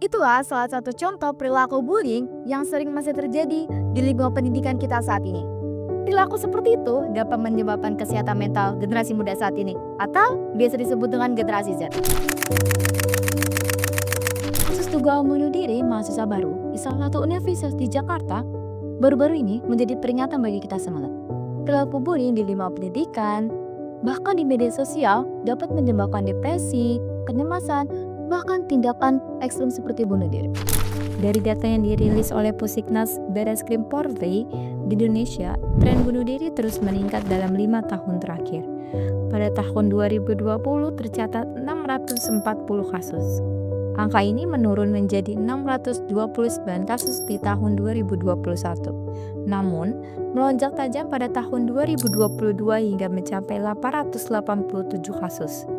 Itulah salah satu contoh perilaku bullying yang sering masih terjadi di lingkungan pendidikan kita saat ini. Perilaku seperti itu dapat menyebabkan kesehatan mental generasi muda saat ini, atau biasa disebut dengan generasi Z. Kasus dugaan bunuh diri mahasiswa baru di salah satu universitas di Jakarta baru-baru ini menjadi peringatan bagi kita semua. Perilaku bullying di lingkungan pendidikan, bahkan di media sosial dapat menyebabkan depresi, kecemasan, bahkan tindakan ekstrem seperti bunuh diri. Dari data yang dirilis oleh Pusiknas Bareskrim Polri di Indonesia, tren bunuh diri terus meningkat dalam 5 tahun terakhir. Pada tahun 2020 tercatat 640 kasus. Angka ini menurun menjadi 629 kasus di tahun 2021. Namun, melonjak tajam pada tahun 2022 hingga mencapai 887 kasus.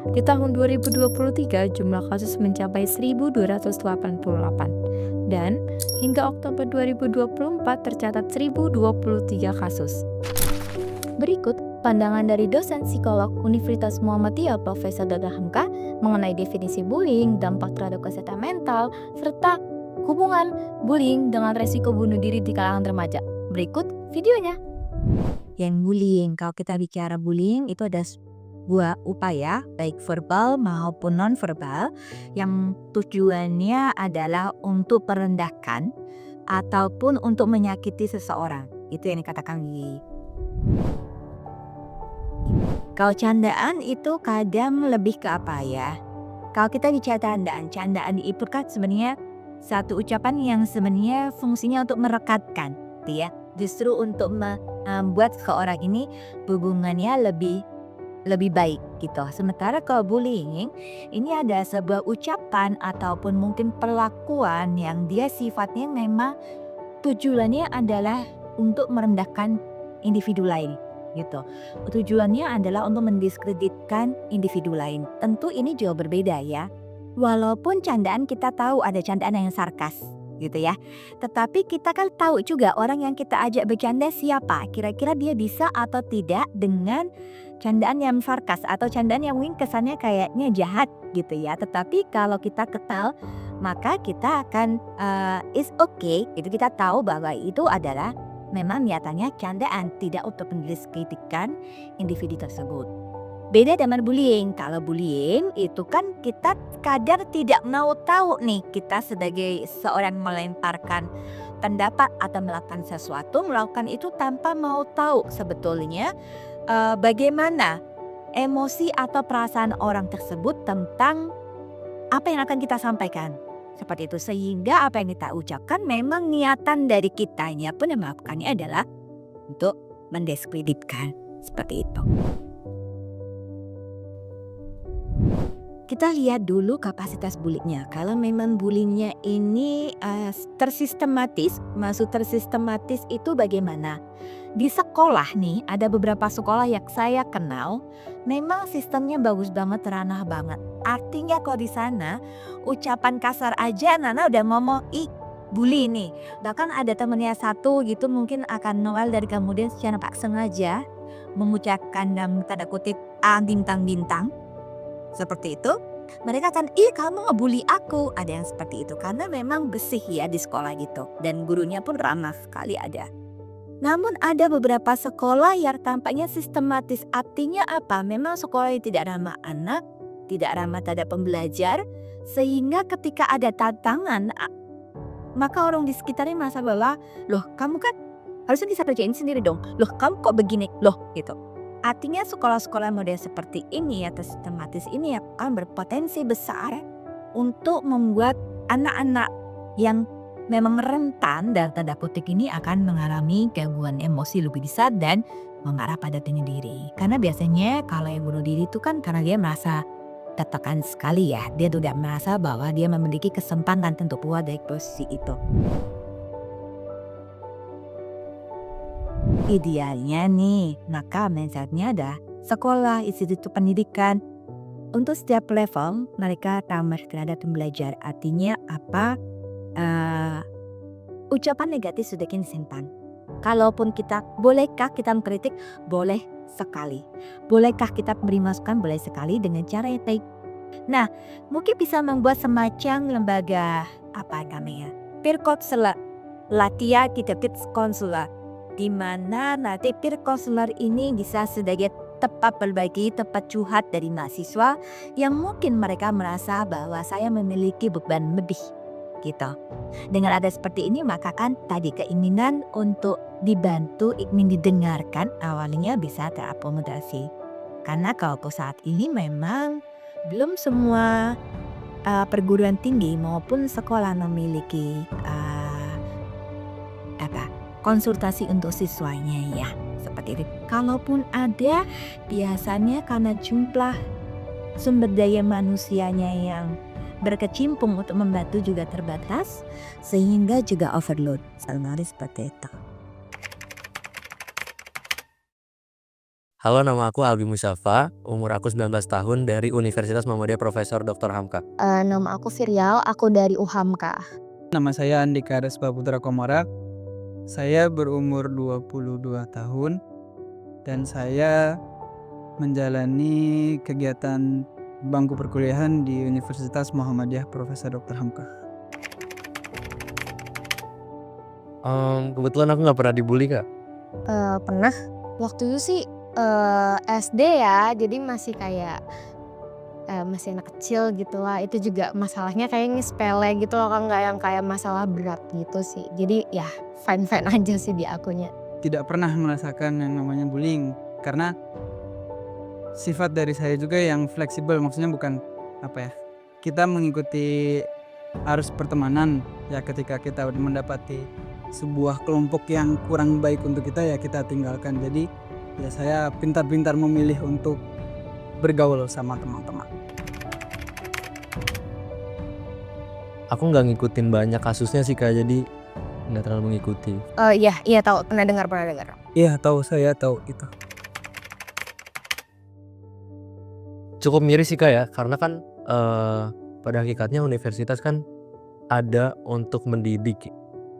Di tahun 2023 jumlah kasus mencapai 1.288 dan hingga Oktober 2024 tercatat 1.023 kasus. Berikut pandangan dari dosen psikolog Universitas Muhammadiyah Profesor Dadah Hamka mengenai definisi bullying, dampak terhadap kesehatan mental, serta hubungan bullying dengan resiko bunuh diri di kalangan remaja. Berikut videonya. Yang bullying, kalau kita bicara bullying itu ada sebuah upaya baik verbal maupun non-verbal yang tujuannya adalah untuk merendahkan ataupun untuk menyakiti seseorang. Itu yang dikatakan bullying. Kalau candaan itu kadang lebih ke apa ya? Kalau kita bicara candaan itu kan sebenarnya satu ucapan yang sebenarnya fungsinya untuk merekatkan, gitu ya. Justru untuk membuat seseorang ini hubungannya lebih baik gitu. Sementara kalau bullying ini ada sebuah ucapan ataupun mungkin perlakuan yang dia sifatnya memang tujuannya adalah untuk merendahkan individu lain gitu. Tujuannya adalah untuk mendiskreditkan individu lain. Tentu ini jauh berbeda ya. Walaupun candaan kita tahu ada candaan yang sarkas gitu ya. Tetapi kita kan tahu juga orang yang kita ajak bercanda siapa. Kira-kira dia bisa atau tidak dengan candaan yang sarkas atau candaan yang mungkin kesannya kayaknya jahat gitu ya. Tetapi kalau kita kenal maka kita akan is okay itu kita tahu bahwa itu adalah memang niatannya candaan, tidak untuk mendiskreditkan individu tersebut. Beda dengan bullying. Kalau bullying itu kan kita kadang tidak mau tahu nih, kita sebagai seorang melemparkan pendapat atau melakukan sesuatu, melakukan itu tanpa mau tahu sebetulnya bagaimana emosi atau perasaan orang tersebut tentang apa yang akan kita sampaikan. Seperti itu, sehingga apa yang kita ucapkan memang niatan dari kitanya pun yang melakukannya adalah untuk mendiskreditkan. Seperti itu. Kita lihat dulu kapasitas bullyingnya. Kalau memang bullyingnya ini tersistematis, maksud tersistematis itu bagaimana? Di sekolah nih, ada beberapa sekolah yang saya kenal, memang sistemnya bagus banget, ranah banget. Artinya kalau di sana ucapan kasar aja Nana udah ngomong bully nih. Bahkan ada temennya satu gitu mungkin akan noel dari kemudian secara tak sengaja mengucapkan dalam tanda kutip bintang-bintang. Seperti itu, mereka akan kamu ngebully aku. Ada yang seperti itu karena memang bersih ya di sekolah gitu. Dan gurunya pun ramah sekali ada. Namun ada beberapa sekolah yang tampaknya sistematis. Artinya apa? Memang sekolah yang tidak ramah anak, tidak ramah terhadap pembelajar. Sehingga ketika ada tantangan, maka orang di sekitarnya merasa bahwa loh kamu kan harusnya bisa kerjain sendiri dong. Loh kamu kok begini? Loh gitu. Artinya sekolah-sekolah model seperti ini atau sistematis ini akan berpotensi besar untuk membuat anak-anak yang memang rentan dan tanda kutip ini akan mengalami gangguan emosi lebih besar dan mengarah pada bunuh diri. Karena biasanya kalau yang bunuh diri itu kan karena dia merasa tertekan sekali ya. Dia tidak merasa bahwa dia memiliki kesempatan untuk keluar dari posisi itu. Idealnya nih, maka mindsetnya ada sekolah, institusi pendidikan. Untuk setiap level mereka ramah terhadap pembelajar. Artinya apa? Ucapan negatif sudah disimpan. Kalaupun kita, bolehkah kita mengkritik? Boleh sekali. Bolehkah kita beri masukan? Boleh sekali dengan cara yang baik. Nah, mungkin bisa membuat semacam lembaga apa namanya? Peer counselor, latihan titip konselor, di mana nanti peer counselor ini bisa sebagai tempat berbagi, tempat curhat dari mahasiswa yang mungkin mereka merasa bahwa saya memiliki beban lebih gitu. Dengan ada seperti ini maka kan tadi keinginan untuk dibantu, ingin didengarkan awalnya bisa terakomodasi. Karena kalau saat ini memang belum semua perguruan tinggi maupun sekolah memiliki konsultasi untuk siswanya ya. Seperti itu. Kalaupun ada, biasanya karena jumlah sumber daya manusianya yang berkecimpung untuk membantu juga terbatas, sehingga juga overload. Selalu seperti itu. Halo, nama aku Albi Musyafa, umur aku 19 tahun dari Universitas Muhammadiyah Profesor Dr. Hamka. Nama aku Virial, aku dari UHAMKA. Nama saya Andika Respa Putra Komara. Saya berumur 22 tahun dan saya menjalani kegiatan bangku perkuliahan di Universitas Muhammadiyah Profesor Dr. Hamka. Kebetulan aku nggak pernah dibully, Kak. Pernah. Waktu itu sih SD ya, jadi masih kayak masih anak kecil gitu lah. Itu juga masalahnya kayaknya sepele gitu loh, kan nggak yang kayak masalah berat gitu sih. Jadi ya fine-fine aja sih di akunya. Tidak pernah merasakan yang namanya bullying karena sifat dari saya juga yang fleksibel, maksudnya bukan kita mengikuti arus pertemanan ya. Ketika kita mendapati sebuah kelompok yang kurang baik untuk kita ya kita tinggalkan. Jadi ya saya pintar-pintar memilih untuk bergaul sama teman-teman. Aku nggak ngikutin banyak kasusnya sih, Kak, jadi nggak terlalu mengikuti. Iya tahu, pernah dengar. Iya tahu, saya tahu itu. Cukup miris sih, Kak, ya, karena kan pada hakikatnya universitas kan ada untuk mendidik,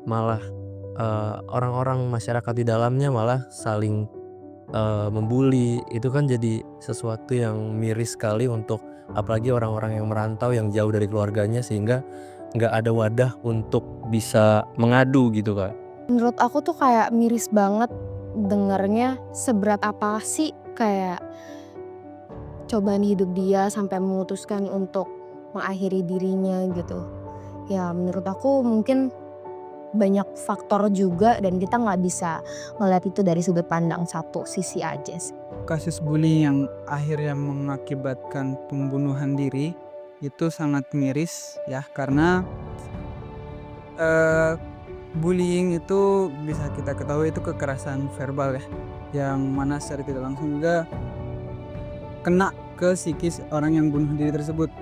malah orang-orang masyarakat di dalamnya malah saling membuli. Itu kan jadi sesuatu yang miris sekali untuk apalagi orang-orang yang merantau yang jauh dari keluarganya, sehingga nggak ada wadah untuk bisa mengadu gitu, Kak. Menurut aku tuh kayak miris banget dengernya, seberat apa sih kayak cobaan hidup dia sampai memutuskan untuk mengakhiri dirinya gitu. Ya menurut aku mungkin banyak faktor juga dan kita nggak bisa ngeliat itu dari sudut pandang satu sisi aja sih. Kasus bullying yang akhirnya mengakibatkan pembunuhan diri itu sangat miris ya, karena bullying itu bisa kita ketahui itu kekerasan verbal ya, yang mana secara tidak langsung juga kena ke psikis orang yang bunuh diri tersebut.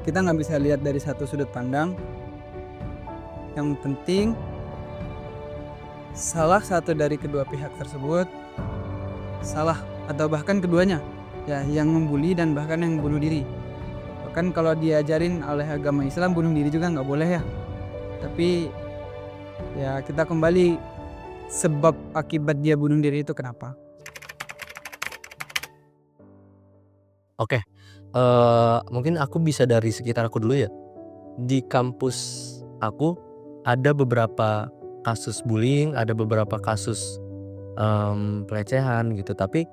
Kita nggak bisa lihat dari satu sudut pandang. Yang penting salah satu dari kedua pihak tersebut salah, atau bahkan keduanya ya, yang membuli dan bahkan yang bunuh diri. Bahkan kalau diajarin oleh agama Islam bunuh diri juga nggak boleh ya. Tapi ya kita kembali sebab akibat dia bunuh diri itu kenapa. Oke, mungkin aku bisa dari sekitar aku dulu ya. Di kampus aku ada beberapa kasus bullying, ada beberapa kasus pelecehan gitu. Tapi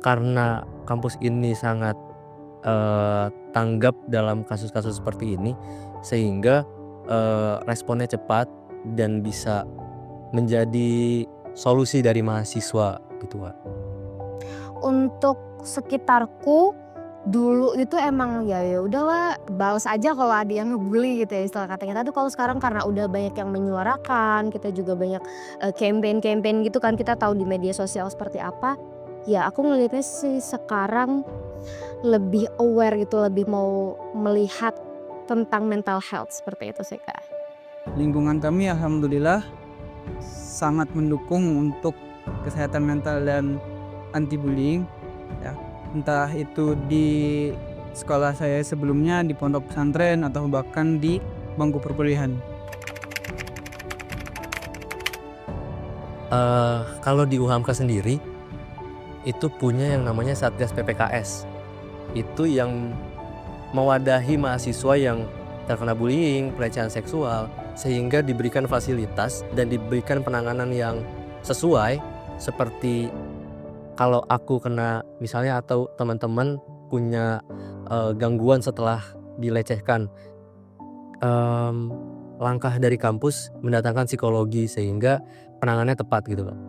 karena kampus ini sangat tanggap dalam kasus-kasus seperti ini, sehingga responnya cepat dan bisa menjadi solusi dari mahasiswa gitu, Kak. Untuk sekitarku dulu itu emang ya udahlah balas aja kalau ada yang ngebully gitu ya istilah kata kita tuh. Kalau sekarang karena udah banyak yang menyuarakan, kita juga banyak campaign gitu kan, kita tahu di media sosial seperti apa. Ya aku ngelihatnya sih sekarang lebih aware gitu, lebih mau melihat tentang mental health seperti itu sih, Kak. Lingkungan kami alhamdulillah sangat mendukung untuk kesehatan mental dan anti bullying ya. Entah itu di sekolah saya sebelumnya, di pondok pesantren, atau bahkan di bangku perkuliahan. Kalau di UHAMKA sendiri itu punya yang namanya Satgas PPKS. Itu yang mewadahi mahasiswa yang terkena bullying, pelecehan seksual, sehingga diberikan fasilitas dan diberikan penanganan yang sesuai. Seperti kalau aku kena misalnya, atau teman-teman punya gangguan setelah dilecehkan, langkah dari kampus mendatangkan psikologi sehingga penanganannya tepat gitu Kak.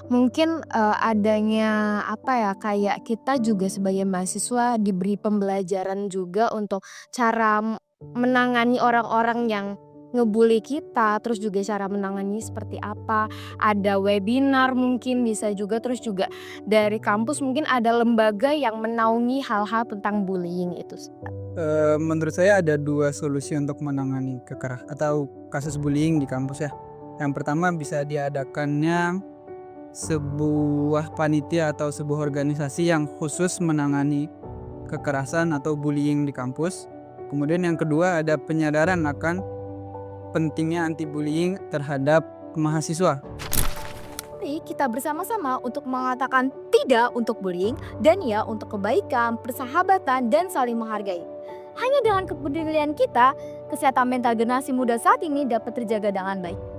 Mungkin, adanya apa ya, kayak kita juga sebagai mahasiswa diberi pembelajaran juga untuk cara menangani orang-orang yang ngebully kita, terus juga cara menangani seperti apa. Ada webinar mungkin bisa juga, terus juga dari kampus mungkin ada lembaga yang menaungi hal-hal tentang bullying itu sih. Menurut saya ada 2 solusi untuk menangani atau kasus bullying di kampus ya. Yang pertama bisa diadakannya sebuah panitia atau sebuah organisasi yang khusus menangani kekerasan atau bullying di kampus. Kemudian yang kedua ada penyadaran akan pentingnya anti bullying terhadap mahasiswa. Mari kita bersama-sama untuk mengatakan tidak untuk bullying dan ya untuk kebaikan, persahabatan, dan saling menghargai. Hanya dengan kepedulian kita, kesehatan mental generasi muda saat ini dapat terjaga dengan baik.